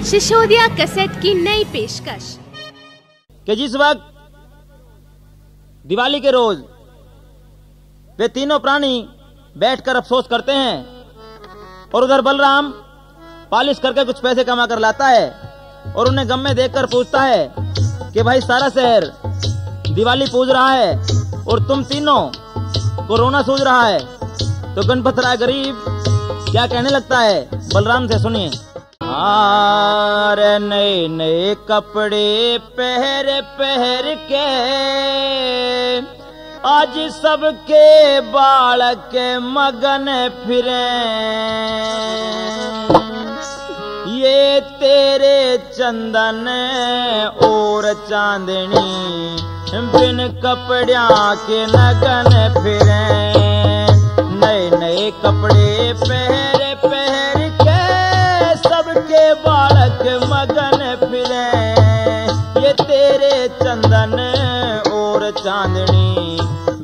Sisodia cassette की नई पेशकश कि जिस वक्त दिवाली के रोज वे तीनों प्राणी बैठकर अफसोस करते हैं और उधर बलराम पालिश करके कुछ पैसे कमा कर लाता है और उन्हें गम में देखकर पूछता है कि भाई सारा शहर दिवाली पूज रहा है और तुम तीनों कोरोना सूझ रहा है। तो गणपत राय गरीब क्या कहने लगता है बलराम से, सुनिए। नए नए कपड़े पहर पहर के आज सबके बालक मगन फिरे, ये तेरे चंदन और चांदनी बिन कपड़िया के लगन फिरे। नए नए कपड़े पहर पहर के सबके बालक मगन फिरे, ये तेरे चंदन और चांदनी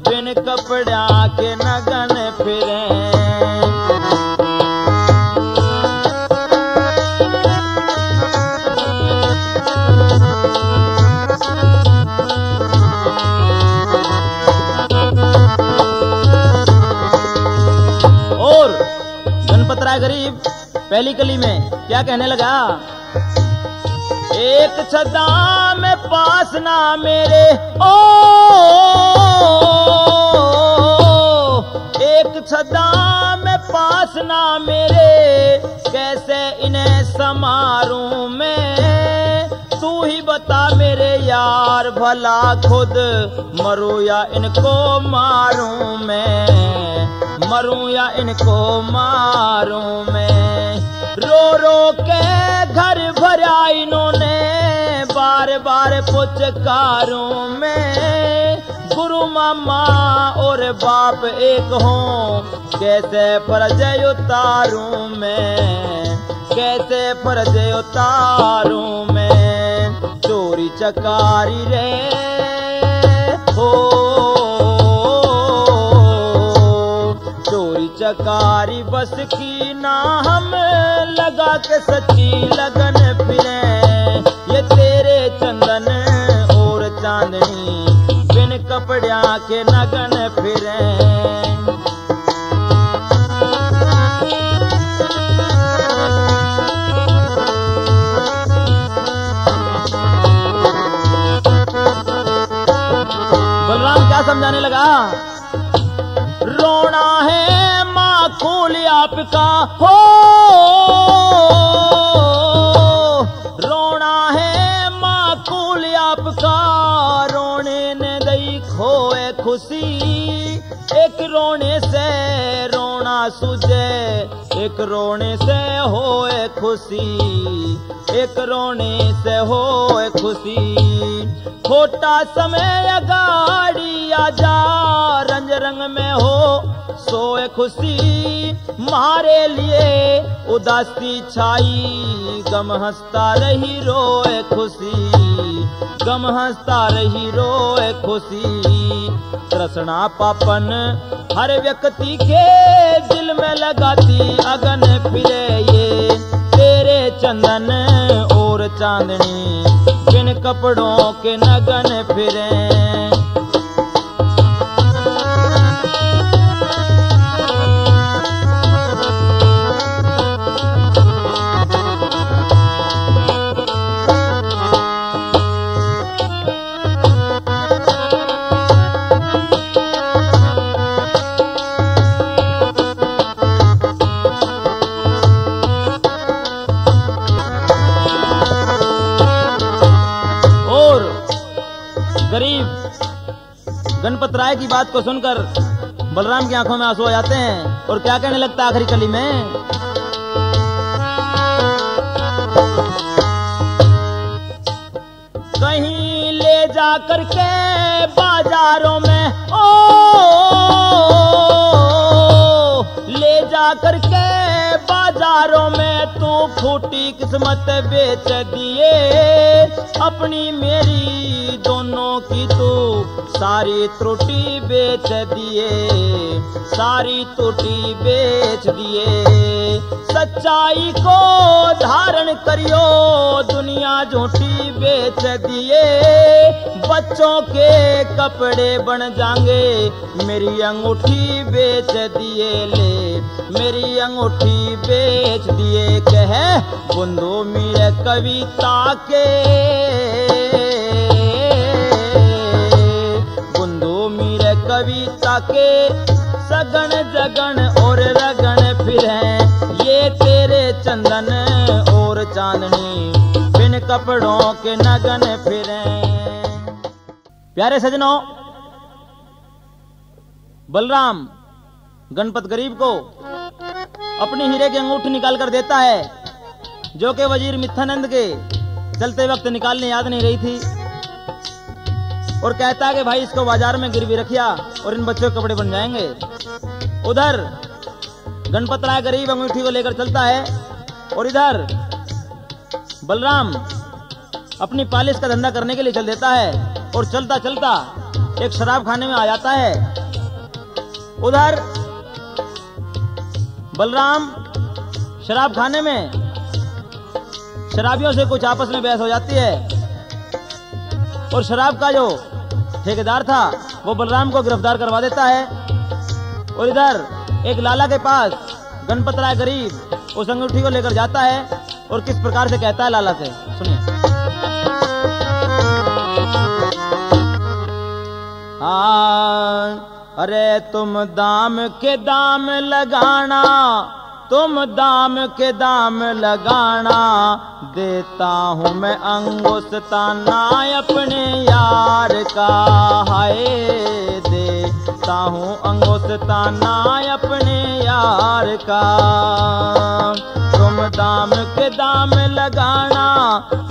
बिन कपड़ा के नगन फिरे। और गणपत राय गरीब पहली कली में क्या कहने लगा, एक छदा में पास ना मेरे ओ, एक छदा में पास ना मेरे, कैसे इन्हें समारूं मैं, तू ही बता मेरे यार भला खुद मरूं या इनको मारूं मैं, मरूं या इनको मारूं मैं। रो रो के घर भरा इन्होंने बार बार पुचकारूं मैं, गुरु मामा और बाप एक हों कैसे फर्ज उतारूं मैं, कैसे फर्ज उतारूं मैं। चोरी चकारी रे हो, चोरी चकारी बस की ना हम लगा के सच्ची लगन फिरे, ये तेरे चंदन और चांदनी बिन कपड़िया के नगन फिरे। बलराम क्या समझाने लगा, रोना है माखूल आपका हो, रोना है माखूल आपका, रोने ने दई खोए खुशी, एक रोने से रोना सूझे, एक रोने से होए खुशी, एक रोने से होए खुशी। खोटा समय अगाड़ी आजा, रंज रंग में हो सोए खुशी, मारे लिए उदासी छाई, गम हंसता रही रोए खुशी, गम हंसता रही रोए खुशी। तृष्णा पापन हर व्यक्ति के दिल में लगाती अगन फिरे, ये तेरे चंदन और चांदनी बिन कपड़ों के नगन फिरे। गरीब गणपत राय की बात को सुनकर बलराम की आंखों में आंसू आ जाते हैं और क्या कहने लगता है आखिरी कली में, कहीं ले जा करके बाजारों में ओ, ले जा करके बाजारों में तू फूटी किस्मत बेच दिए, अपनी मेरी दोनों की तू सारी त्रुटि बेच दिए, सारी त्रुटि बेच दिए। सच्चाई को धारण करियो, दुनिया झूठी बेच दिए, बच्चों के कपड़े बन जाएंगे, मेरी अंगूठी बेच दिए ले, मेरी अंगूठी बेच दिए। कहे बंधु मेरे कविता के, बंधु मेरे कविता के, सगन जगन और रगन फिरें, ये तेरे चंदन और चांदनी, बिन कपड़ों के नगन फिरें। प्यारे सजनों, बलराम गणपत गरीब को अपनी हीरे की अंगूठी निकाल कर देता है, जो कि वजीर मिथ्यानंद के चलते वक्त निकालने याद नहीं रही थी, और कहता है कि भाई इसको बाजार में गिरवी रखिया और इन बच्चों के कपड़े बन जाएंगे। उधर गणपत राय गरीब अंगूठी को लेकर चलता है, और इधर बलराम अपनी पालिश का धंधा करने के लिए चल देता है, और चलता चलता एक शराब खाने में आ जाता है। उधर बलराम शराब खाने में शराबियों से कुछ आपस में बहस हो जाती है, और शराब का जो ठेकेदार था वो बलराम को गिरफ्तार करवा देता है। और इधर एक लाला के पास गणपत राय गरीब उस अंगूठी को लेकर जाता है, और किस प्रकार से कहता है लाला से, सुनिए। अरे तुम दाम के दाम लगाना, तुम दाम के दाम लगाना, देता हूँ मैं अंगुस्ताना अपने यार का, हाय देता हूँ अंगुस्ताना अपने यार का। तुम दाम के दाम लगाना,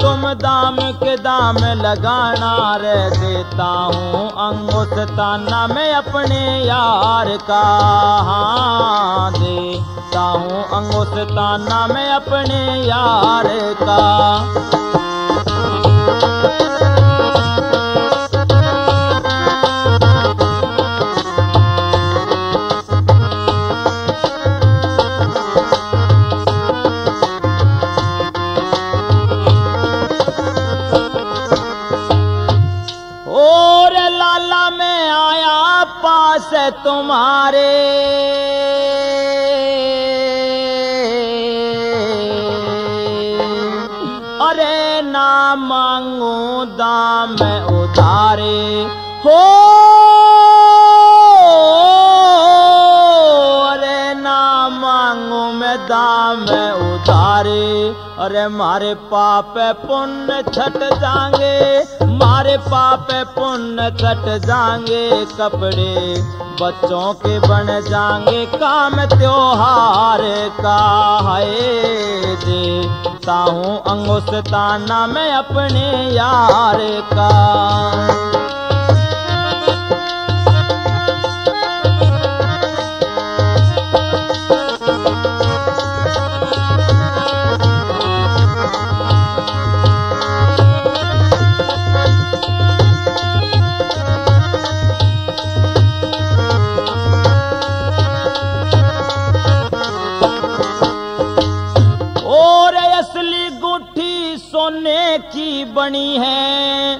तुम दाम के दाम लगाना, रे देता हूँ अंगुस्ताना मैं अपने यार का, हाँ देता हूँ अंगुस्ताना मैं अपने यार का। पास तुम्हारे अरे ना मांगू दाम उधारे हो, अरे ना मांगू मैं दाम उधारे, अरे मारे पाप पुण्य छट जाएंगे, मारे पाप पुण्य छट जाएंगे, कपड़े बच्चों के बन जाएंगे, काम त्योहार का, है देता हूँ अंगुस्ताना मैं अपने यार का। सोने की बनी है,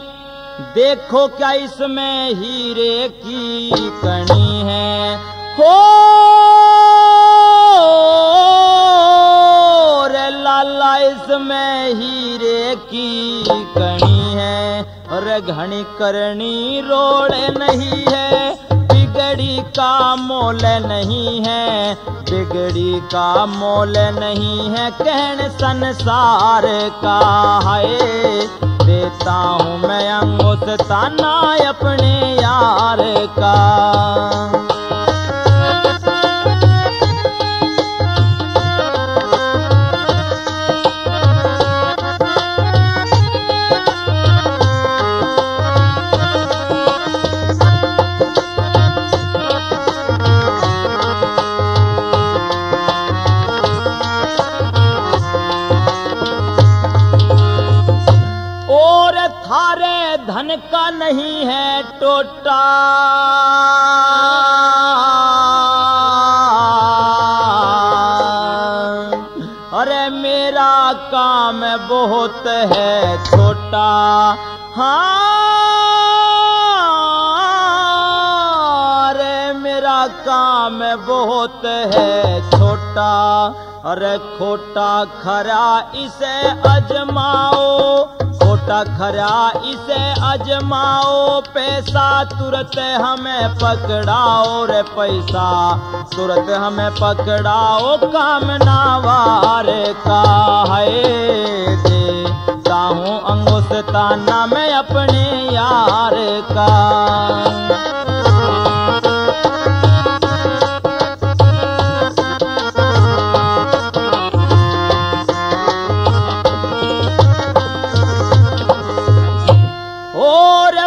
देखो क्या इसमें हीरे की कणी है, हो रे लाला इसमें हीरे की कणी है, अरे घनी करनी रोड़े नहीं है, बिगड़ी का मोल नहीं है, बिगड़ी का मोल नहीं है, कहन संसार का, है देता हूँ मैं अंगुस्ताना अपने यार का। थारे धन का नहीं है टोटा, काम बहुत है छोटा। हाँ अरे मेरा काम बहुत है छोटा, अरे खोटा खरा इसे अजमाओ, खोटा खरा इसे अजमाओ, पैसा तुरंत हमें पकड़ाओ रे पैसा तुरंत हमें पकड़ाओ, काम नावारे का है देता हूँ अंगूठ ताना मैं अपने यार का।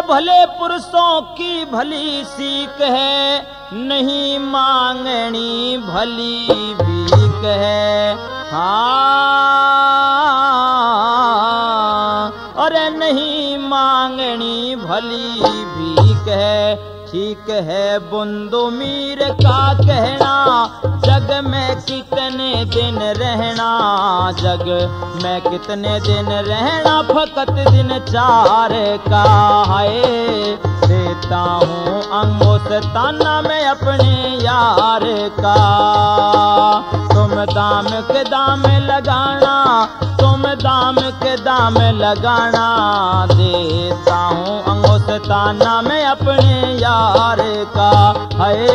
भले पुरुषों की भली सीख है, नहीं मांगनी भली भीख है। हाँ अरे नहीं मांगनी भली भीख है, ठीक है बुंदू मीर का कहना, जग में कितने दिन रहना, जग में कितने दिन रहना, फकत दिन चार का है देता हूँ अंगूठ ताना मैं अपने यार का। तुम दाम के दाम लगाना, तुम दाम के दाम लगाना, देता हूँ अंगूठ ताना मैं अपने यार का है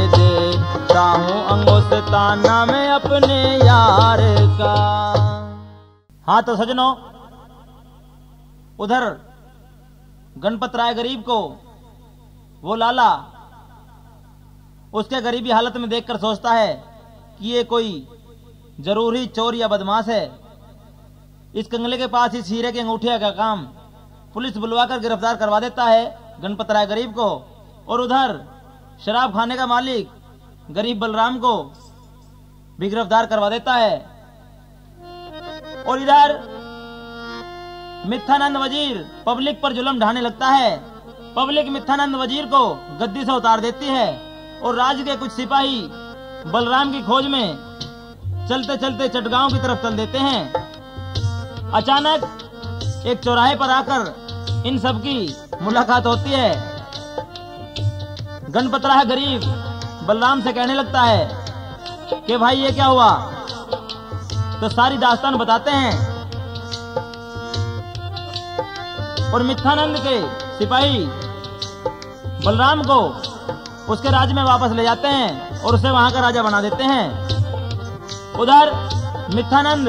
देता हूँ अंगूठ ताना मैं अपने यार का। हाँ तो सजनों, उधर गणपत राय गरीब को वो लाला उसके गरीबी हालत में देखकर सोचता है कि ये कोई जरूरी चोर या बदमाश है। इस कंगले के पास इस हीरे के अंगूठे का काम पुलिस बुलवाकर गिरफ्तार करवा देता है गणपत राय गरीब को, और उधर शराब खाने का मालिक गरीब बलराम को भी गिरफ्तार करवा देता है। और इधर मिथ्यानंद वजीर पब्लिक पर जुल्म ढाने लगता है। पब्लिक मिथ्यानंद वजीर को गद्दी से उतार देती है और राज्य के कुछ सिपाही बलराम की खोज में चलते चलते चटगांव की तरफ चल देते हैं। अचानक एक चौराहे पर आकर इन सब की मुलाकात होती है। गणपत राय गरीब बलराम से कहने लगता है कि भाई ये क्या हुआ, तो सारी दास्तान बताते हैं। और मिथ्यानंद के सिपाही बलराम को उसके राज्य में वापस ले जाते हैं और उसे वहां का राजा बना देते हैं। उधर मिथ्यानंद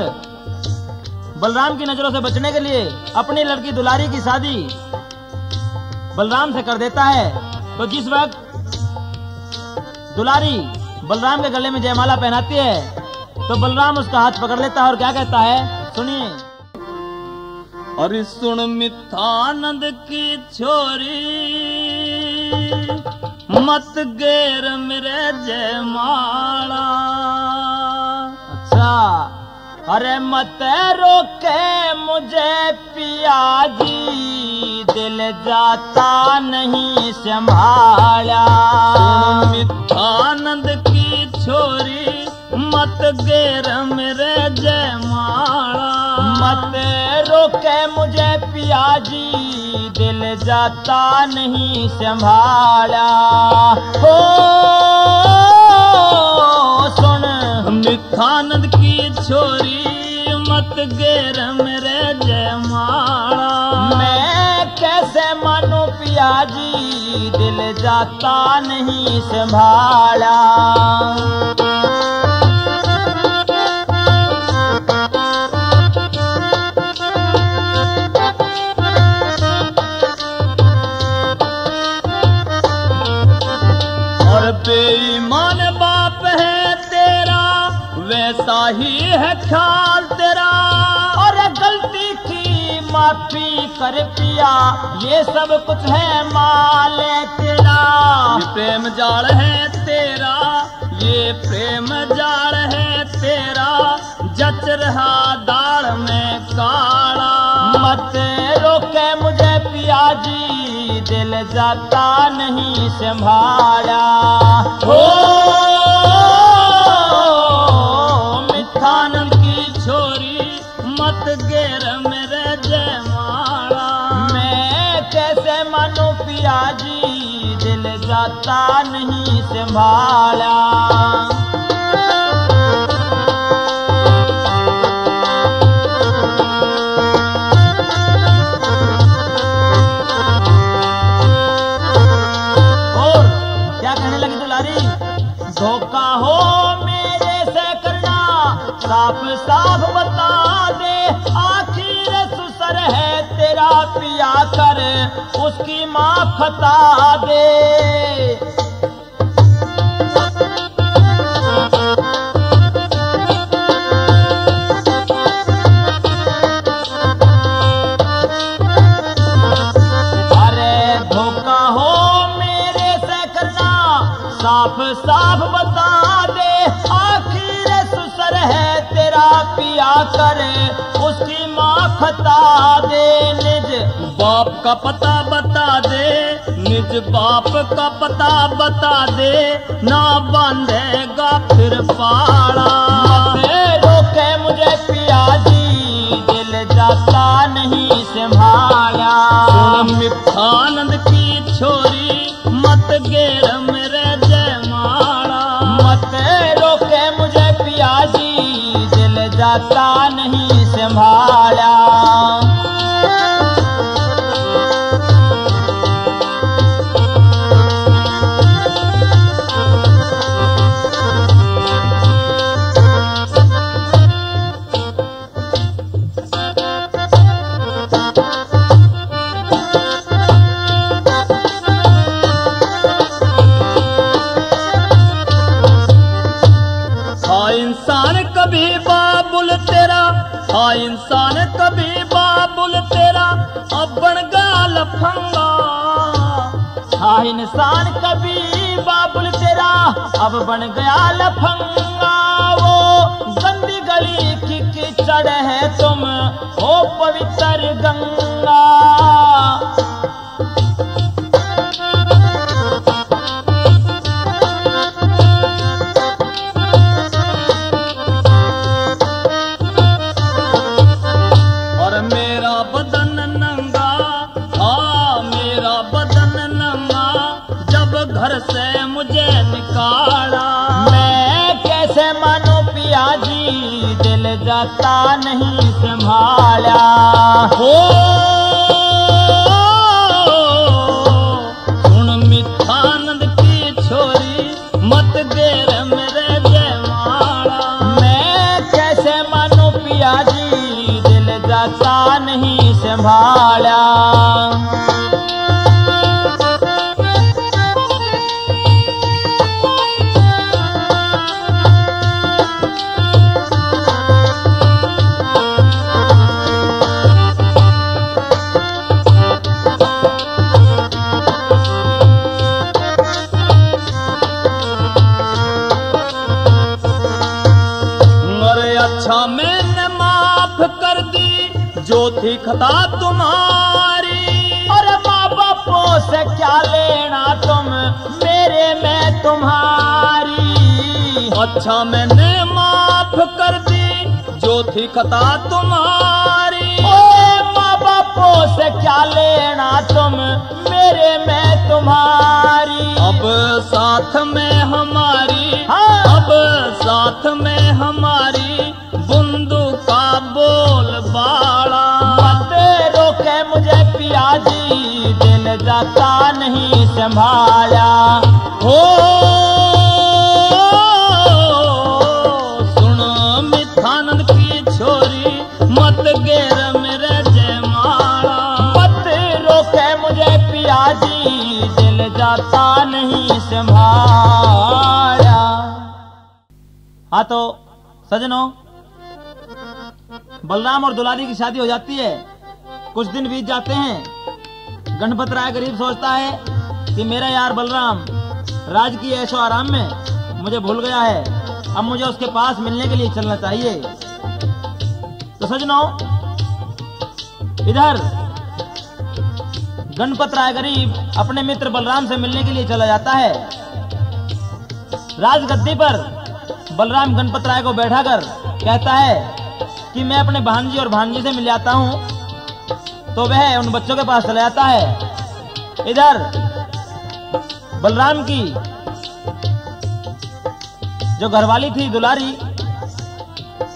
बलराम की नजरों से बचने के लिए अपनी लड़की दुलारी की शादी बलराम से कर देता है। तो जिस वक्त दुलारी बलराम के गले में जयमाला पहनाती है तो बलराम उसका हाथ पकड़ लेता है और क्या कहता है, सुनिए। अरे सुन मिथ्यानंद की छोरी, मत गेर मेरे जयमाला। अच्छा, अरे मत रोके मुझे पिया जी, दिल जाता नहीं संभाला। मिथ्यानंद की छोरी, मत गेर मेरे जयमाला। मत रोके मुझे पिया जी, दिल जाता नहीं संभाला। हो सुन मिथ्यानंद की छोरी, मत गेर मेरे जयमाला। मैं कैसे मानू पिया जी, दिल जाता नहीं संभाला। बेईमान बाप है तेरा, वैसा ही है ख्याल तेरा। और गलती की माफी कर पिया, ये सब कुछ है माल तेरा। ये प्रेम जाल है तेरा, ये प्रेम जाल है तेरा, जच रहा दाढ़ में काला। मत रोके मुझे पिया जी, दिल जाता नहीं संभाला। हो मिथ्यानंद की छोरी, मत गेर मेरे जयमाला। मैं कैसे मानूं पिया जी, दिल जाता नहीं संभाला। धोखा हो मेरे से करना, साफ साफ बता दे, आखिर सुसर है तेरा पिया कर, उसकी माँ खता दे। अरे धोखा हो मेरे से करना, साफ साफ बता दे, आखिर सुसर है तेरा पिया करे, उसकी माँ खता दे। निज बाप का पता बता दे, निज बाप का पता बता दे, ना बांधेगा फिर पाड़ा। रोके मुझे पिया जी, दिल जाता नहीं संभाला। मिठानंद की छोरी मत गेर मेरे जयमाला। मत रोके मुझे पिया जी, दिल जाता नहीं संभाला। इंसान कभी बाबुल तेरा अब बन गया लफंगा। हाँ इंसान कभी बाबुल तेरा अब बन गया लफंगा। वो गंदी गली की कीचड़ है तुम हो पवित्र गंगा। घर से मुझे निकाला। मैं कैसे मानूं पिया जी, दिल जाता नहीं संभाला। हो सुन मिठानंद की छोरी मत गेर मेरे जयमाला। मैं कैसे मानूं पिया जी, दिल जाता नहीं संभाला। अच्छा मैंने माफ कर दी जो थी खता तुम्हारी। और माँ बापों से क्या लेना तुम मेरे में तुम्हारी। अच्छा मैंने माफ कर दी जो थी खता तुम्हारी। ओ माँ बापों से क्या लेना तुम मेरे में तुम्हारी। अब साथ में हमारी, हाँ। अब साथ में हमारी बुंदू का बोल बाड़ा। मत रोके मुझे पिया जी, दिल जाता नहीं संभाला। हो सुनो मिठानंद की छोरी मत गेर मेरे जयमाला। मत रोके मुझे पिया जी, दिल जाता नहीं संभाला। हाँ तो सजनों, बलराम और दुलारी की शादी हो जाती है। कुछ दिन बीत जाते हैं। गणपत राय गरीब सोचता है कि मेरा यार बलराम राज की ऐशो आराम में मुझे भूल गया है, अब मुझे उसके पास मिलने के लिए चलना चाहिए। तो सजनों, इधर गणपत राय गरीब अपने मित्र बलराम से मिलने के लिए चला जाता है। राजगद्दी पर बलराम गणपत राय को बैठाकर कहता है कि मैं अपने भांजी और भांजी से मिल जाता हूं, तो वह उन बच्चों के पास चला जाता है। इधर बलराम की जो घरवाली थी दुलारी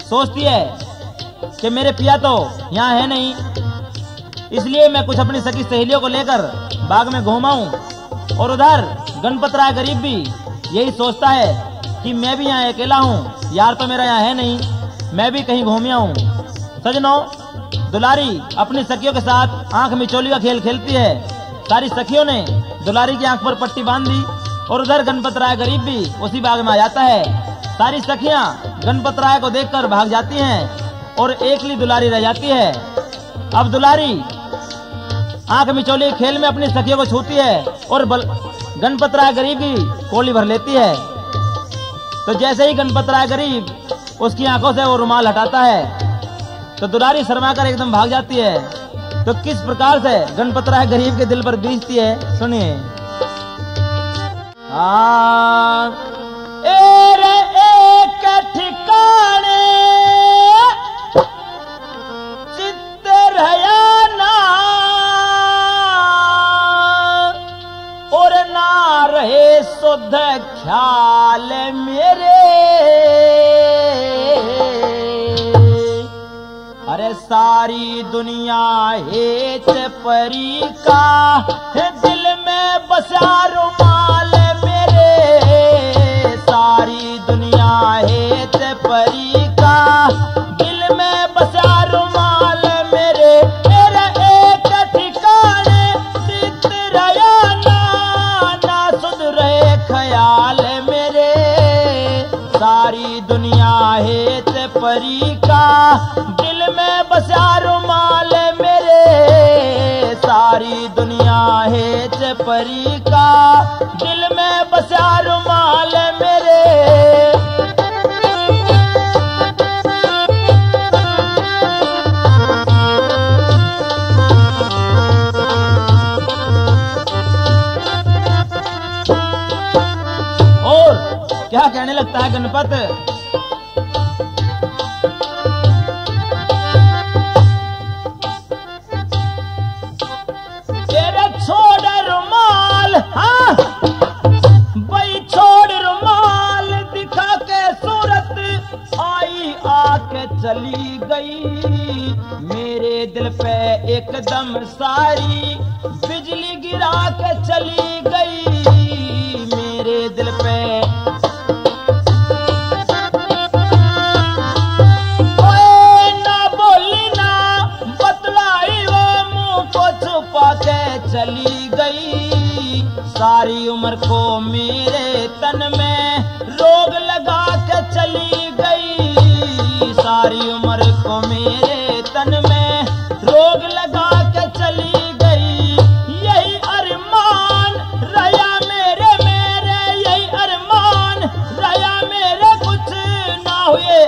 सोचती है कि मेरे पिया तो यहाँ है नहीं, इसलिए मैं कुछ अपनी सखी सहेलियों को लेकर बाग में घूमाऊं। और उधर गणपत राय गरीब भी यही सोचता है कि मैं भी यहाँ अकेला हूँ, यार तो मेरा यहाँ है नहीं, मैं भी कहीं घूमिया हूँ। सजनों, दुलारी अपनी सखियों के साथ आंख मिचौली का खेल खेलती है। सारी सखियों ने दुलारी की आंख पर पट्टी बांध दी और उधर गणपत राय गरीब भी उसी बाग में आ जाता है। सारी सखियां गणपत राय को देखकर भाग जाती हैं और एकली दुलारी रह जाती है। अब दुलारी आंख मिचौली खेल में अपनी सखियों को छूती है और गणपत राय गरीब की कोली भर लेती है। तो जैसे ही गणपत राय गरीब उसकी आंखों से वो रुमाल हटाता है तो दुलारी शर्मा कर एकदम भाग जाती है। तो किस प्रकार से गणपत राय गरीब के दिल पर बीतती है, सुनिए। एक ठिकाने चित्त रहा ना और ना रहे शुद्ध ख्याल मेरे। अरे सारी दुनिया हेत परी का दिल में बसा रुमाल मेरे। सारी दुनिया हेत परी का दिल में बसा रुमाल मेरे। मेरा एक ठिकाने चित रहा ना सुध रहे ख्याल मेरे। सारी दुनिया हेत परी का दिल में बसा रुमाल मेरे। सारी दुनिया हेत परी का दिल में बसा रुमाल मेरे। और क्या कहने लगता है गणपत, हाँ भाई छोड़ रुमाल दिखा के सूरत आई आके चली गई। मेरे दिल पे एकदम सारी बिजली गिरा के चली गई। मेरे दिल पे ना बोली ना बतलाई, वो मुंह को छुपा के चली गई। सारी उम्र को मेरे तन में रोग लगा के चली गई। सारी उम्र को मेरे तन में रोग लगा के चली गई। यही अरमान रहा मेरे यही अरमान रहा मेरे, कुछ ना हुए।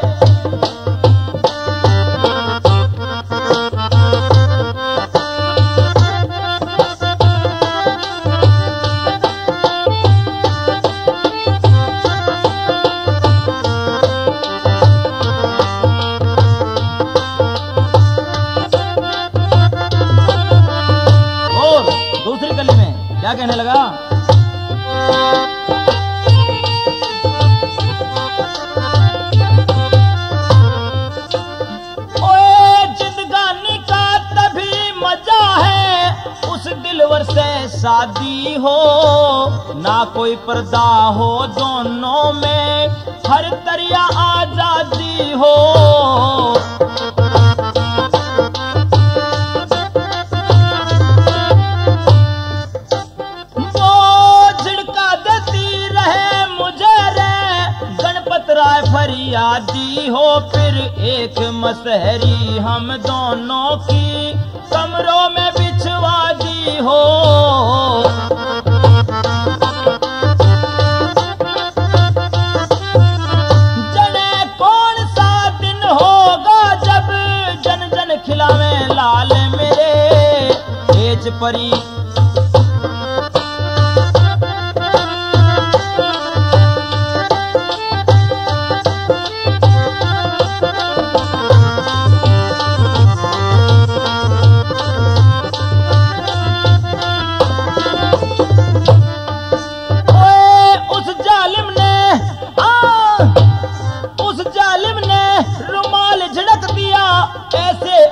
क्या कहने लगा, ओए जिंदगानी का तभी मजा है उस दिलवर से शादी हो। ना कोई पर्दा हो दोनों में, हर तरिया आजादी हो। फरियादी हो फिर एक मसहरी हम दोनों की कमरों में बिछवा दी हो। जने कौन सा दिन होगा जब जन जन खिलावे लाल मेरे। तेज परी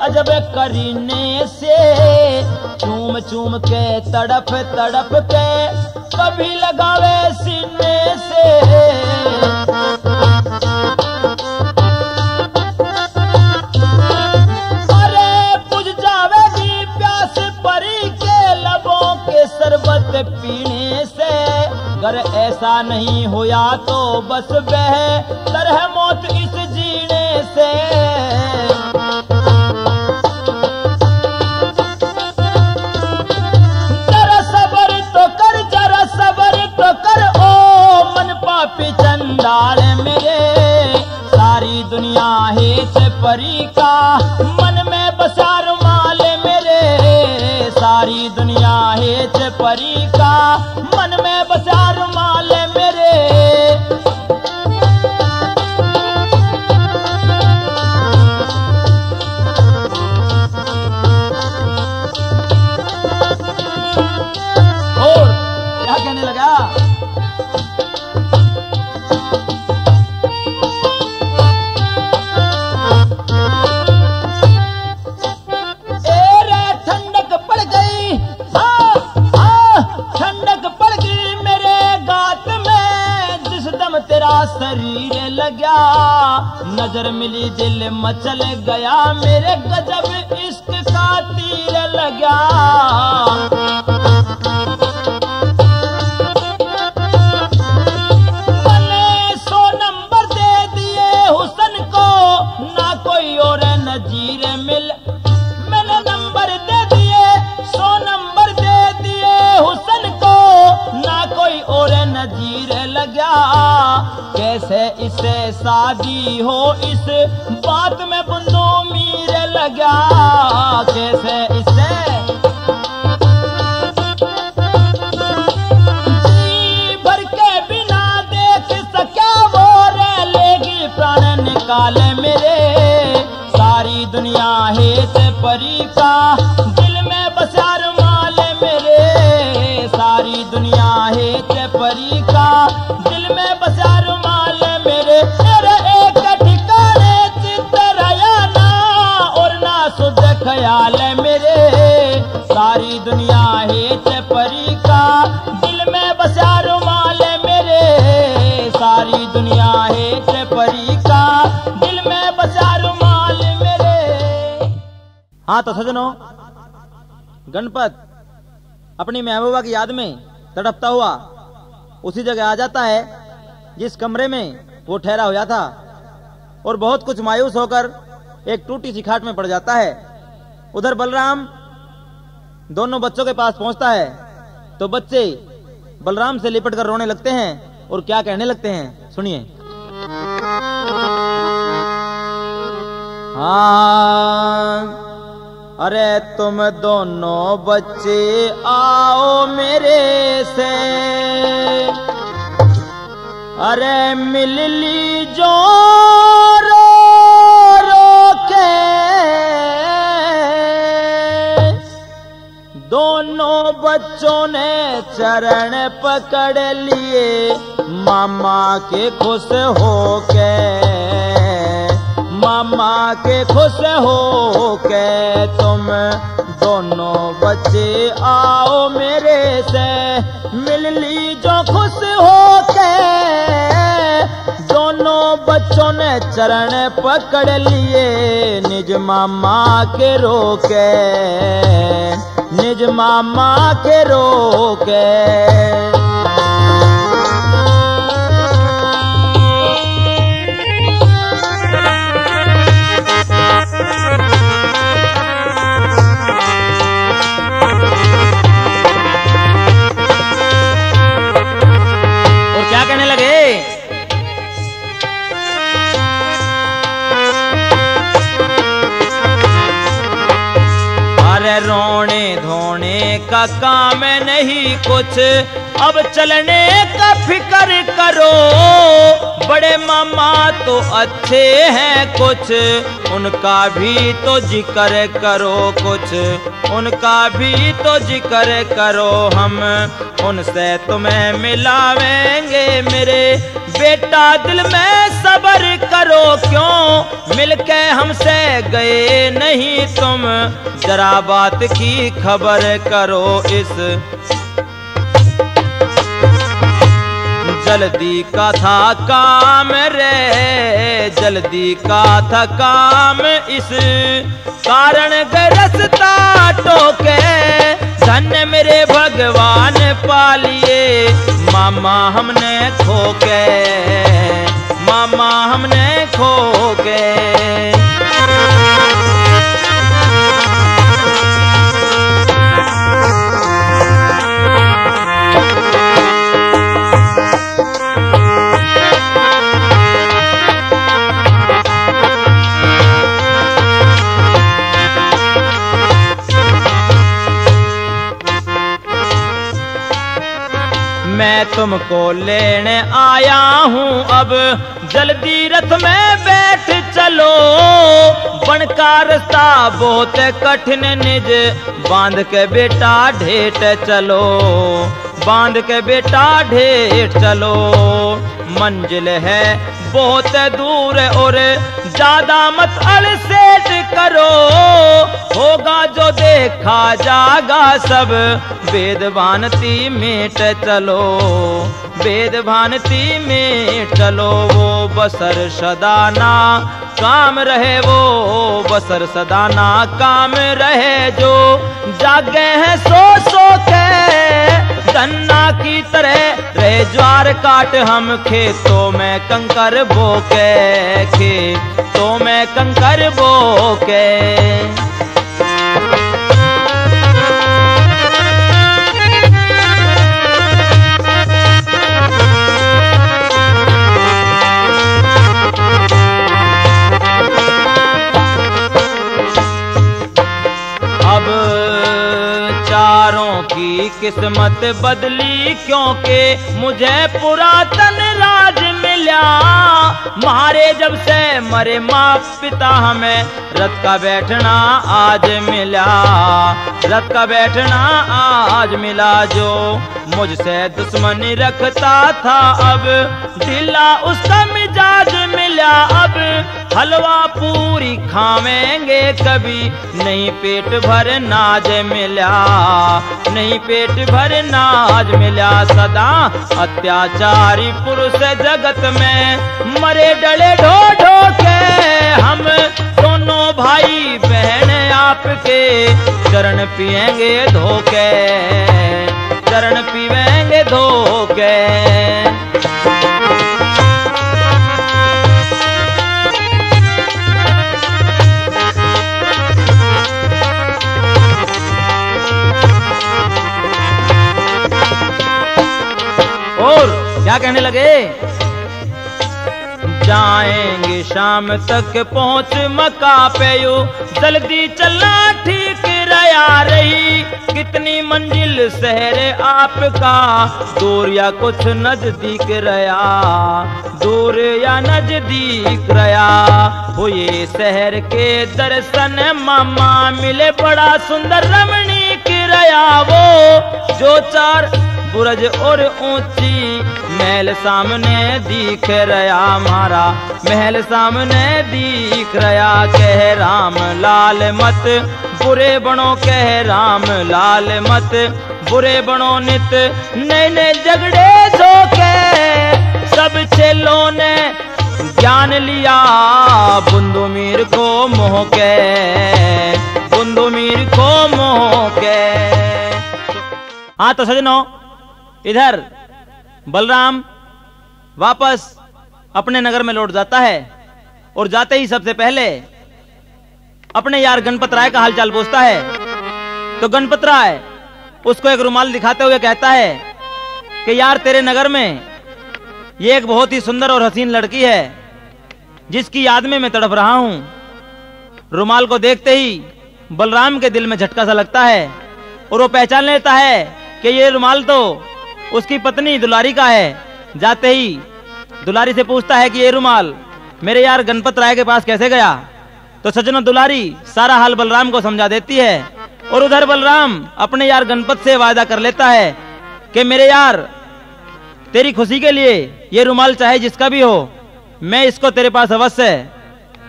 अजब करीने से, चूम चूम के तड़प तड़प के कभी लगावे सीने से। अरे बुझ जावेगी प्यास परी के लबों के शरबत पीने से। अगर ऐसा नहीं होया तो बस बेहतर है मौत इस जीने से। जरा सबर तो कर, जरा सबर तो कर ओ मन पापी चंडाल मेरे। सारी दुनिया हेच परी का मन में बसा रुमाल मेरे। सारी दुनिया हेच परी का मन में बसा रुमाल मेरे। और क्या कहने लगा? शरीर लगा, नजर मिली दिल मचल गया, मेरे गजब इश्क का तीर लगा। मैंने 100 नंबर दे दिए हुसन को, ना कोई और नजीर मिल। मैंने नंबर दे दिए 100 नंबर दे दिए हुसन को, ना कोई और नजीर लगा। कैसे इसे शादी हो इस बात में बुंदो मीर लगा। कैसे इसे जी भर के बिना देख सका वो रे लेगी प्राण निकाले मेरे। सारी दुनिया हेत परी का दिल में बसा रुमाल मेरे। सारी दुनिया हेत परी का दिल में बसा रुमाल मेरे। मेरे एक ठिकाने चित्त रहा ना और ना सुध ख्याल मेरे। सारी दुनिया हेच परी का दिल में बसा रुमाल मेरे। सारी दुनिया हेच परी का दिल में बसा रुमाल मेरे। हाँ तो सजनों, गणपत अपनी महबूबा की याद में तड़पता हुआ उसी जगह आ जाता है जिस कमरे में वो ठहरा हुआ था, और बहुत कुछ मायूस होकर एक टूटी सी खाट में पड़ जाता है। उधर बलराम दोनों बच्चों के पास पहुंचता है तो बच्चे बलराम से लिपट कर रोने लगते हैं और क्या कहने लगते हैं, सुनिए। हाँ, अरे तुम दोनों बच्चे आओ मेरे से, अरे मिल ली जो रो रो के। दोनों बच्चों ने चरण पकड़ लिए मामा के खुश होके। मामा के खुश होके तुम दोनों बच्चे आओ मेरे से, मिल ली जो खुश होके। दोनों बच्चों ने चरण पकड़ लिए निज मामा के रोके। निज मामा के रोके। रोने धोने का काम नहीं कुछ, अब चलने का फिक्र करो, बड़े मामा तो अच्छे हैं कुछ, उनका भी तो जिक्र करो कुछ, उनका भी तो जिक्र करो। हम उनसे तुम्हें मिलावेंगे मेरे बेटा, दिल में सब्र करो, क्यों मिलके हमसे गए नहीं तुम, जरा बात की खबर करो। इस जल्दी का था काम रे, जल्दी का था काम, इस कारण गए रास्ता टोके, धन्य मेरे भगवान पालिए मामा हमने खो के, मामा हमने खो के। मैं तुमको लेने आया हूँ अब, जल्दी रथ में बैठ चलो, बन का रास्ता बहुत कठिन निज, बांध के बेटा ढेट चलो, बांध के बेटा ढेट चलो। मंजिल है बहुत दूर और ज्यादा मत अलसेट करो, होगा जो देखा जागा सब, वेद भानती मेट चलो, वेद भानती मेट चलो। वो बसर सदाना काम रहे, वो बसर सदाना काम रहे, जो जागे हैं सो सो के, गन्ना की तरह रहे ज्वार काट हम, खेतों में कंकर बोके, खेतों में कंकर बोके। अब चारों की किस्मत बदली, क्योंकि मुझे पुरातन राज मिला, मारे जब से मरे माँ पिता, हमें रथ का बैठना आज मिला, रथ का बैठना आज मिला। जो मुझसे दुश्मनी रखता था अब दिला उसका मिजाज मिला, अब हलवा पूरी खावेंगे कभी, नहीं पेट भर नाज मिला, नहीं पेट भर नाज मिला। सदा अत्याचारी पुरुष जगत में मरे डले ढो ढो के, हम दोनों भाई बहन आपके चरण पिएंगे धोके, चरण पीवेंगे धोके। और क्या कहने लगे, जाएंगे शाम तक पहुंच मका पे, यू जल्दी चलना ठीक रहा रही, कितनी मंजिल शहर आपका, दूर या कुछ नजदीक रहा, दूर या नजदीक रहा। हो ये शहर के दर्शन मामा मिले, बड़ा सुंदर रमणीक रहा, वो जो चार बुरज और ऊंची महल सामने दिख रहा, हमारा महल सामने दिख रहा। कह राम लाल मत बुरे बनो, कह राम लाल मत बुरे बनो, नित नए नए झगड़े धोखे, सब चेलों ने ज्ञान लिया, बुंदू मीर को मोह के, बुंदू मीर को मोह के। हाँ तो सजनों, इधर बलराम वापस अपने नगर में लौट जाता है और जाते ही सबसे पहले अपने यार गणपत राय का हालचाल पूछता है। तो गणपत राय उसको एक रुमाल दिखाते हुए कहता है कि यार तेरे नगर में ये एक बहुत ही सुंदर और हसीन लड़की है जिसकी याद में मैं तड़प रहा हूं। रुमाल को देखते ही बलराम के दिल में झटका सा लगता है और वो पहचान लेता है कि ये रुमाल तो उसकी पत्नी दुलारी का है। जाते ही दुलारी से पूछता है कि ये रुमाल मेरे यार गणपत राय के पास कैसे गया। तो सज्जनों दुलारी सारा हाल बलराम को समझा देती है और उधर बलराम अपने यार गणपत से वायदा कर लेता है कि मेरे यार तेरी खुशी के लिए ये रुमाल चाहे जिसका भी हो, मैं इसको तेरे पास अवश्य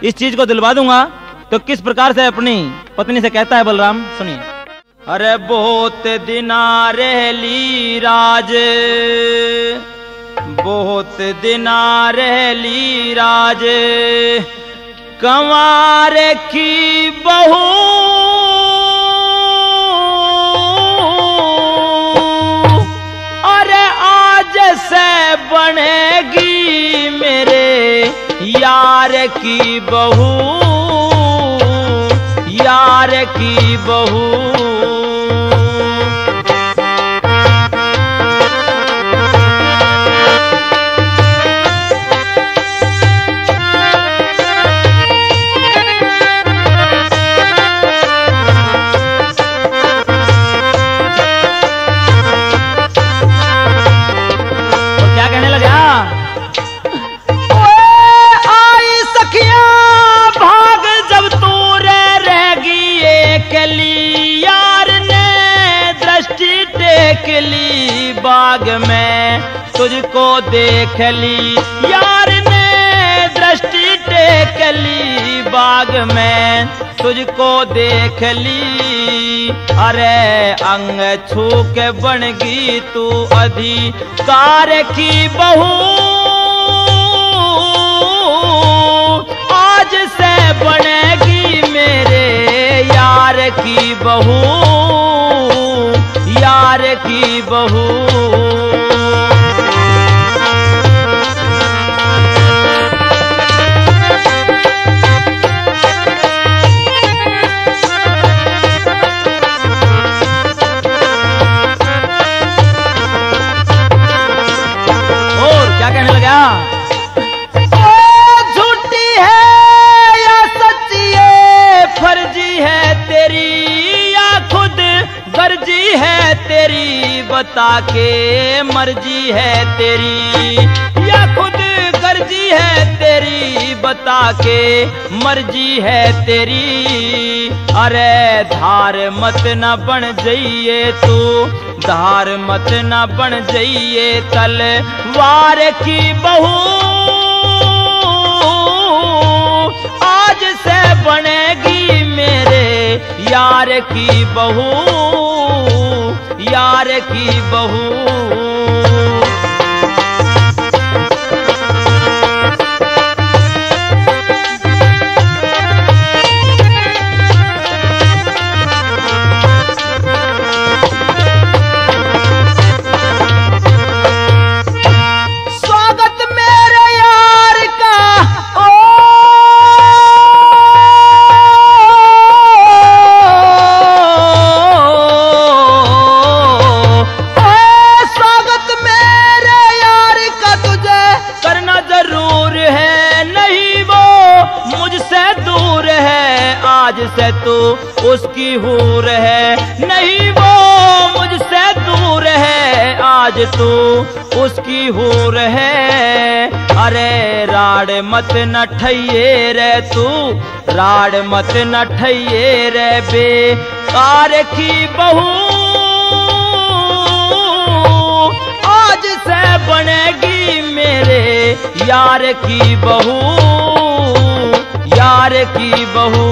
इस चीज को दिलवा दूंगा। तो किस प्रकार से अपनी पत्नी से कहता है बलराम, सुनिए। अरे बहुत दिना रहली राज, बहुत दिना रहली राज, कंवार की बहू अरे आज से बनेगी मेरे यार की बहू, यार की बहू। बाग में तुझको देख ली यार ने दृष्टि टेक ली, बाग में तुझको देख ली। अरे अंग छू के बनगी तू अधिकार की बहू, आज से बनेगी मेरे यार की बहू, यार की बहू। और क्या कहने लगा, झूठी है या सच्ची है, फर्जी है तेरी या खुद गर्जी है तेरी, बता के मर्जी है तेरी या खुद गर्जी है तेरी, बता के मर्जी है तेरी। अरे धार मत न बन जाइए तू, धार मत न बन जाइए तलवार की बहू, आज से बनेगी मेरे यार की बहू, यार की बहू। से तू उसकी हूर है, नहीं वो मुझसे दूर है, आज तू उसकी हूर है। अरे राड़ मत न ठइये रे तू, राड़ मत न ठइये रे बेकार की बहू, आज से बनेगी मेरे यार की बहू, यार की बहू।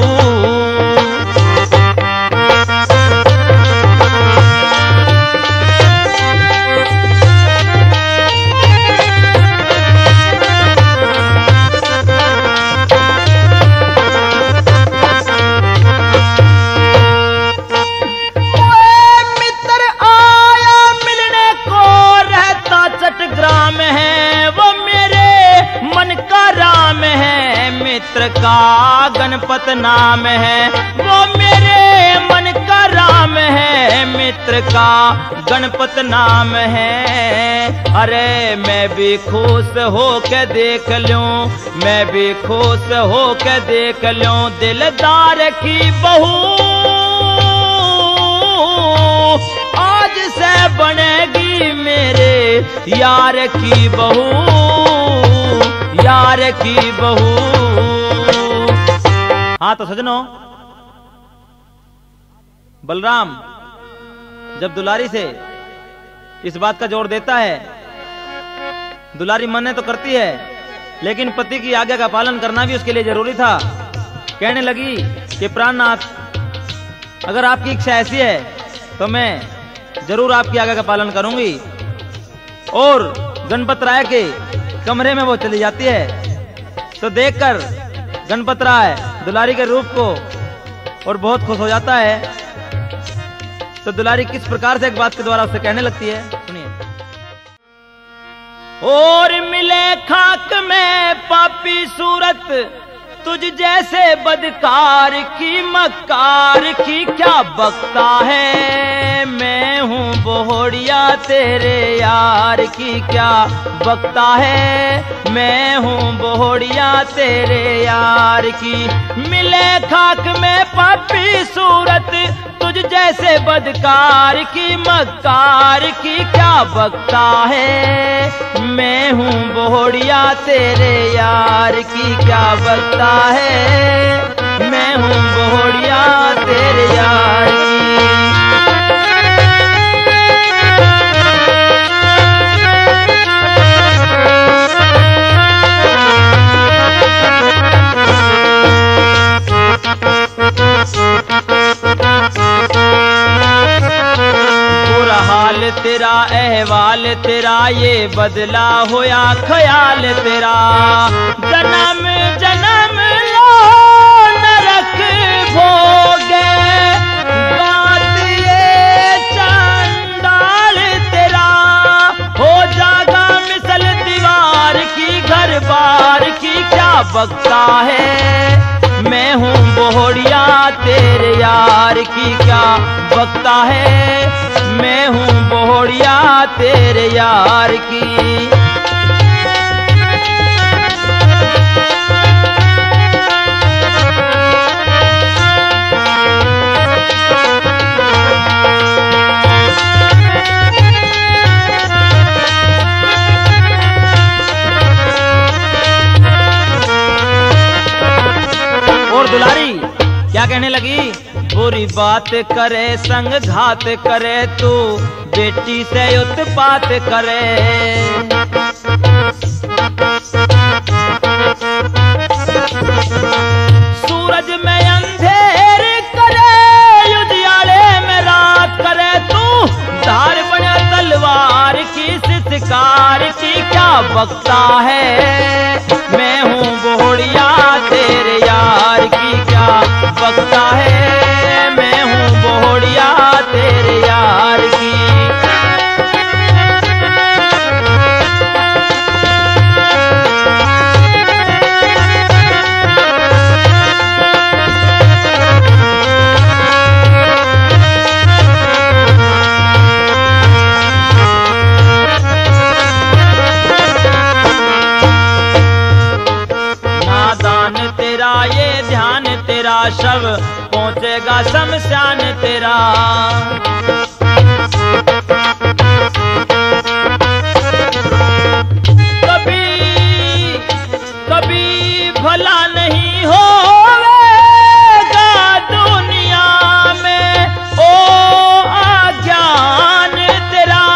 मित्र का गणपत नाम है, वो मेरे मन का राम है, मित्र का गणपत नाम है। अरे मैं भी खुश हो के देख लूं, मैं भी खुश हो के देख लूं दिलदार की बहू, आज से बनेगी मेरे यार की बहू, यार की बहू। हाँ तो सजनों, बलराम जब दुलारी से इस बात का जोर देता है, दुलारी मन्ने तो करती है, लेकिन पति की आज्ञा का पालन करना भी उसके लिए जरूरी था। कहने लगी कि प्राणनाथ, अगर आपकी इच्छा ऐसी है तो मैं जरूर आपकी आज्ञा का पालन करूंगी। और गणपत राय के कमरे में वो चली जाती है तो देखकर गणपत राय दुलारी के रूप को और बहुत खुश हो जाता है। तो दुलारी किस प्रकार से एक बात के द्वारा उससे कहने लगती है, सुनिए। और मिले खाक में पापी सूरत, तुझ जैसे बदकार की मक्कार की क्या बकता है। मैं हूँ बोहड़िया तेरे यार की क्या बकता है। मैं हूँ बोहड़िया तेरे यार की। मिले खाक में पापी सूरत, तुझ जैसे बदकार की मक्कार की क्या बकता है। मैं हूँ बोहड़िया तेरे यार की क्या बकता है। मैं हूँ बोहड़िया तेरे यार की। बुरा हाल तेरा, अहवाल तेरा, ये बदला होया ख्याल तेरा। जन्म जन्म लो नरक भोगे, बात ये चंडाल तेरा। हो जागा मिसल दीवार की, घर बार की क्या बकता है। मैं हूँ बोहड़िया तेरे यार की क्या बकता है। मैं हूँ बोहड़िया तेरे यार की। और दुलारी क्या कहने लगी, बुरी बात करे संग घात करे, तू बेटी से उत्पात करे। सूरज में अंधेर करे, उजियारे में रात करे, तू धार बना तलवार की सितकार की क्या बकता है। मैं हूँ बोहड़िया तेरे यार की क्या बकता है। मैं हूँ बोहड़िया तेरे यार की। शव पहुंचेगा शमशान तेरा। कभी कभी भला नहीं होगा दुनिया में, ओ अज्ञान तेरा।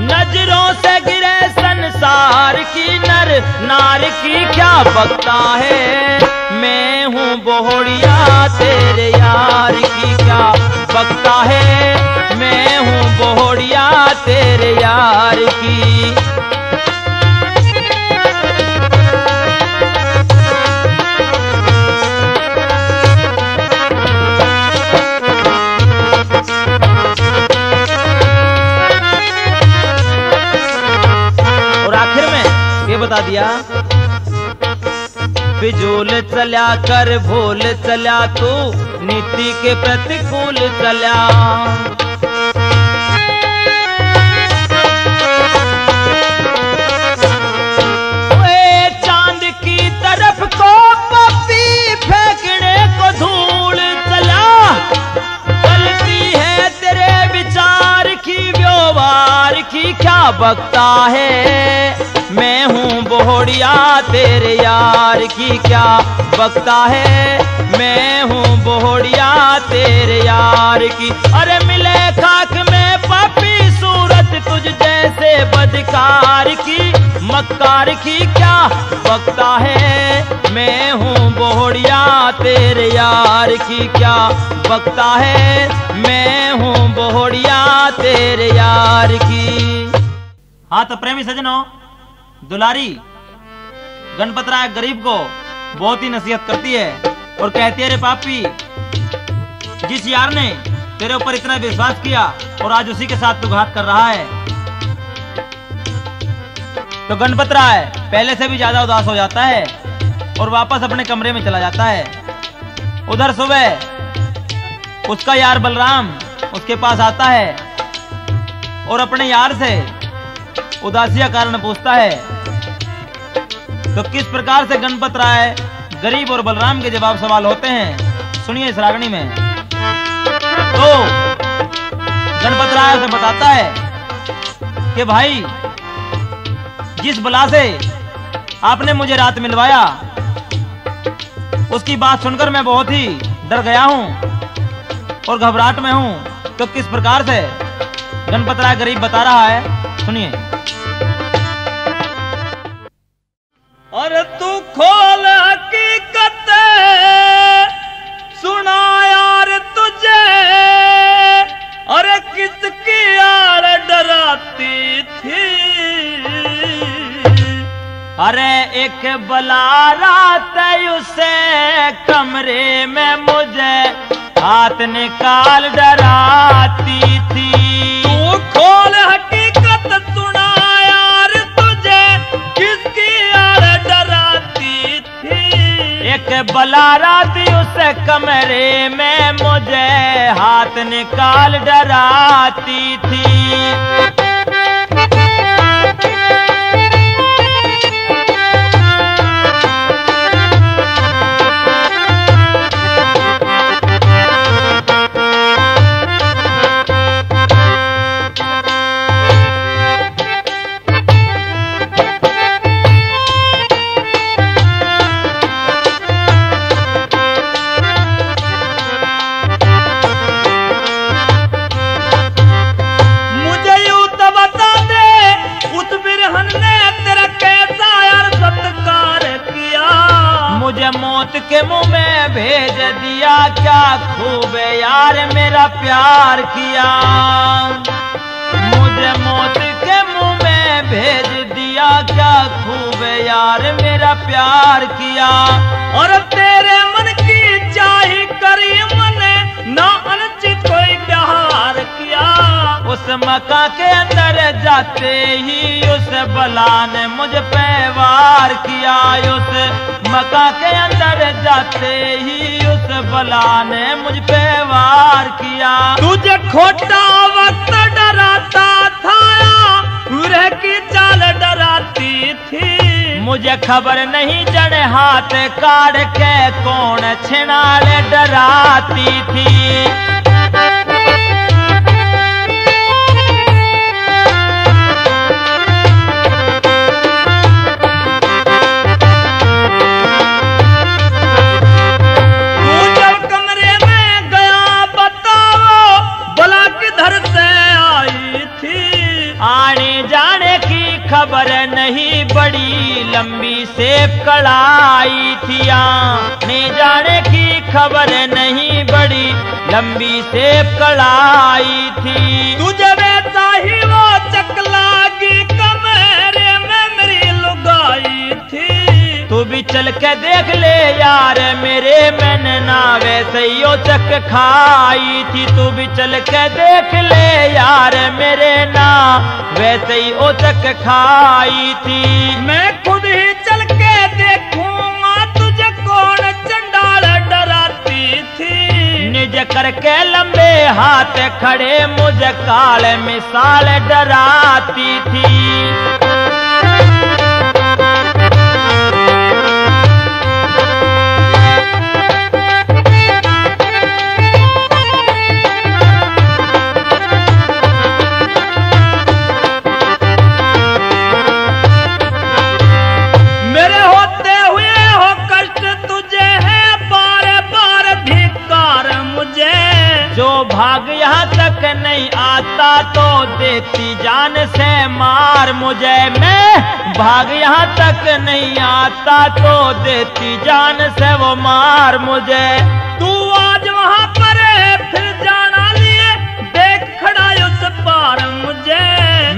नजरों से गिरे संसार की, नर नार की क्या बकता है। मैं हूँ बोहड़िया तेरे यार की क्या बकता है। मैं हूँ बोहड़िया तेरे यार की। और आखिर में ये बता दिया, फिजूल चल्या कर भूल चल्या, तू नीति के प्रतिकूल चल्या। चांद की तरफ को पप्पी फेंकने को धूल चला। गलती है तेरे विचार की, व्यवहार की क्या बकता है, मैं हूँ बोहड़िया तेरे यार की क्या बकता है, मैं हूँ बोहड़िया तेरे यार की। अरे मिले खाक में पापी सूरत तुझ जैसे बदकार की, मक्कार की क्या बकता है, मैं हूँ बोहड़िया तेरे यार की क्या बकता है, मैं हूँ बोहड़िया तेरे यार की। हाँ तो प्रेमी सजनों, दुलारी गणपत राय गरीब को बहुत ही नसीहत करती है और कहती है, रे पापी, जिस यार ने तेरे ऊपर इतना विश्वास किया और आज उसी के साथ तू घात कर रहा है। तो गणपत राय पहले से भी ज्यादा उदास हो जाता है और वापस अपने कमरे में चला जाता है। उधर सुबह उसका यार बलराम उसके पास आता है और अपने यार से उदासी का कारण पूछता है। तो किस प्रकार से गणपत राय गरीब और बलराम के जवाब सवाल होते हैं, सुनिए इस रागनी में। तो गणपत राय उसे बताता है कि भाई, जिस बला से आपने मुझे रात मिलवाया उसकी बात सुनकर मैं बहुत ही डर गया हूं और घबराहट में हूं। तो किस प्रकार से गणपत राय गरीब बता रहा है, सुनिए। और तू खोल हकीकत सुना यार तुझे, अरे किसकी आड़ डराती थी। अरे एक बला रात उसे कमरे में मुझे हाथ निकाल डराती थी। तू खोल हकीकत सुना यार तुझे किसकी आड़ डराती थी। एक बला रात उसे कमरे में मुझे हाथ निकाल डराती थी। मौत के मुंह में भेज दिया क्या खूब यार मेरा प्यार किया। मुझे मौत के मुंह में भेज दिया क्या खूब यार मेरा प्यार किया। और तेरे मन की चाही करी मने ना अनची कोई प्यार किया। उस मका के अंदर जाते ही उस बला ने मुझ पे वार किया। उस मका के अंदर जाते ही उस बला ने मुझ पे वार किया। तुझे खोटा वक्त डराता था पूरे की चाल डराती थी। मुझे खबर नहीं जड़े हाथ काट के कौन छिनाल डराती थी। खबर नहीं बड़ी लंबी सेब कड़ाई थी। आने जाने की खबर नहीं बड़ी लंबी सेब कड़ाई थी। तुझे वैसा ही वो चकलागी कमरे में मेरी लुगाई थी। तू भी चल के देख ले यार मेरे मैंने ना वैसे ही वो चक खाई थी। तू भी चल के देख ले यार मेरे ना वैसे ही वो चक खाई थी। मैं खुद ही चल के देखूंगा तुझे कौन चंडाल डराती थी। निज करके लंबे हाथ खड़े मुझे काल मिसाल डराती थी। भाग यहाँ तक नहीं आता तो देती जान से मार मुझे। मैं भाग यहाँ तक नहीं आता तो देती जान से वो मार मुझे। तू आज वहाँ पर है फिर जाना लिए देख खड़ा उस पार मुझे।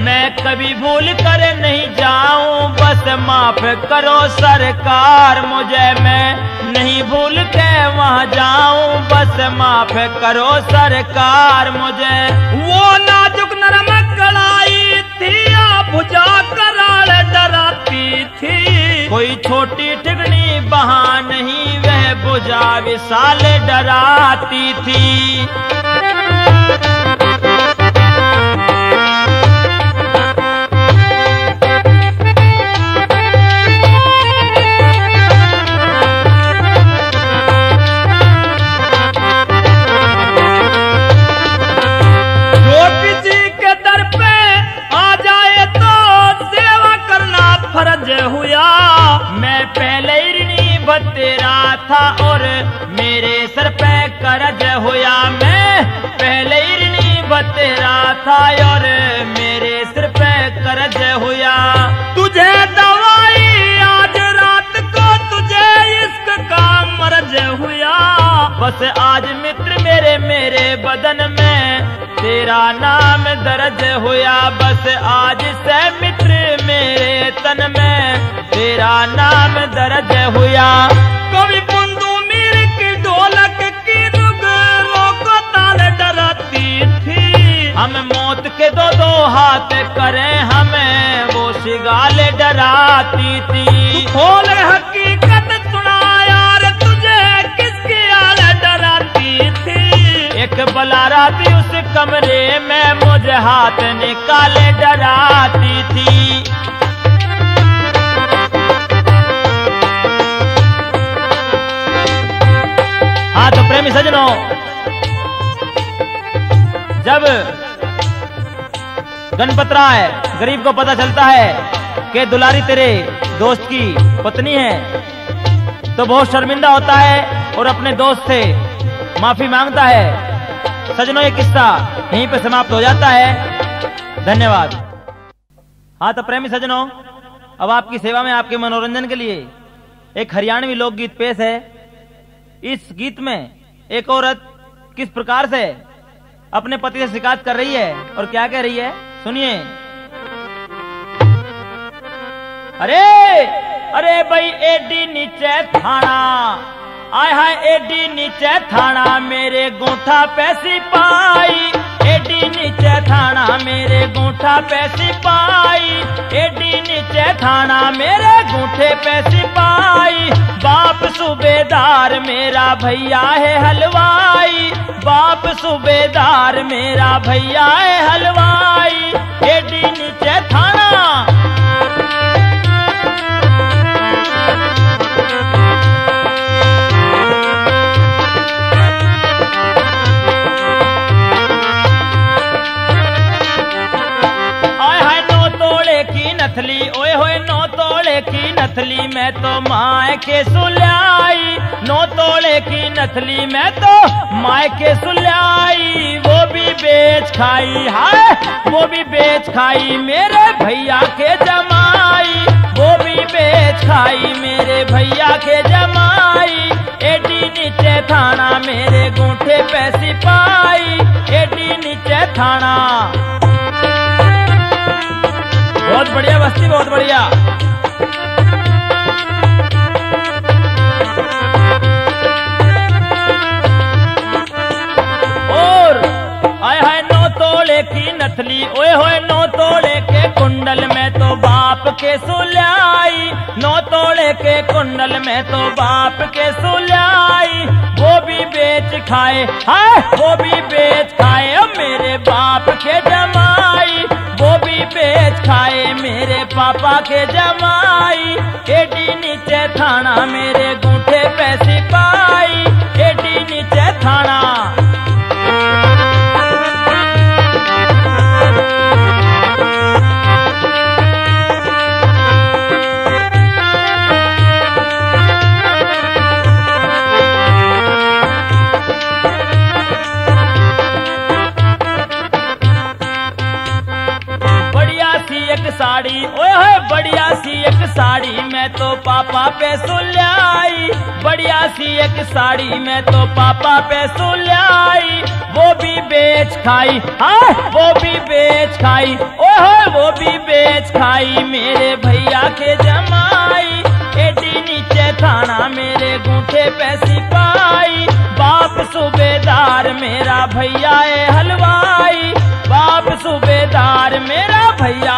मैं कभी भूल कर नहीं जाऊं बस माफ करो सरकार मुझे। मैं नहीं भूल के वहाँ जाऊं बस माफ करो सरकार मुझे। वो नाजुक नरम कलाई थी या भुजा कराल डराती थी। कोई छोटी ठिगनी बहा नहीं वह भुजा विशाल डराती थी। फर्ज हुआ मैं पहले ऋणी बतेरा था और मेरे सर पे कर्ज हुआ। मैं पहले ऋणी बतेरा था और मेरे सिर पे कर्ज हुआ। तुझे दवाई आज रात को तुझे इश्क का मर्ज हुआ। बस आज मित्र मेरे मेरे बदन में तेरा नाम दर्ज हुआ। बस आज से मित्र मेरे तन में तेरा नाम दर्ज हुआ। कभी बुंदू मीर की ढोलक की दुगरों को ताल डराती थी। हम मौत के दो दो हाथ करें हमें वो शिगाल डराती थी। खोल हकीकत सुना यार तुझे किसकी आल डराती थी। एक बलारा थी उस कमरे में मुझे हाथ निकाले डराती थी। हाँ तो प्रेमी सजनों, जब गणपत राय गरीब को पता चलता है कि दुलारी तेरे दोस्त की पत्नी है तो बहुत शर्मिंदा होता है और अपने दोस्त से माफी मांगता है। सजनों ये किस्सा यहीं पे समाप्त हो जाता है। धन्यवाद। हाँ तो प्रेमी सजनों, अब आपकी सेवा में आपके मनोरंजन के लिए एक हरियाणवी लोकगीत पेश है। इस गीत में एक औरत किस प्रकार से अपने पति से शिकायत कर रही है और क्या कह रही है, सुनिए। अरे अरे भाई एडी नीचे थाना, आय हाय एडी नीचे थाना मेरे गोठा पे सिपाही। एडी नीचे थाना मेरे गोठा पे सिपाही। एडी नीचे थाना मेरे गोठे पे सिपाही। बाप सूबेदार मेरा भैया है हलवाई। बाप सूबेदार मेरा भैया है हलवाई। एडी नीचे थाना नथली, ओए होए 9 तोले की नथली मैं तो माए के सुलाई। 9 तोले की नथली मैं तो माए के सुलाई। वो भी बेच खाई, हाय वो भी बेच खाई मेरे भैया के जमाई। वो भी बेच खाई मेरे भैया के जमाई। एडी नीचे थाना मेरे गोठे पे सिपाही। एडी नीचे थाना। बहुत बढ़िया बस्ती, बहुत बढ़िया। और आय हाय 9 तोले की नथली, ओए होए 9 तोले के कुंडल में तो बाप के सुलाई। 9 तोले के कुंडल में तो बाप के सुलाई। वो भी बेच खाए, हाय वो भी बेच खाए मेरे बाप के जमाई। वो भी बेच खाए मेरे पापा के जमाई। एडी नीचे थाना मेरे गूठे पे सिपाही। एडी नीचे थाना। साड़ी में तो पापा पे सुल्याई, बढ़िया सी एक साड़ी में तो पापा पे सुल्याई, वो भी बेच खाई, हाँ वो भी बेच खाई, ओहो वो भी बेच खाई मेरे भैया के जमाई। एडी नीचे थाना मेरे गूठे पे सिपाही, बाप सूबेदार मेरा भैया है हलवाई, बाप सूबेदार मेरा भैया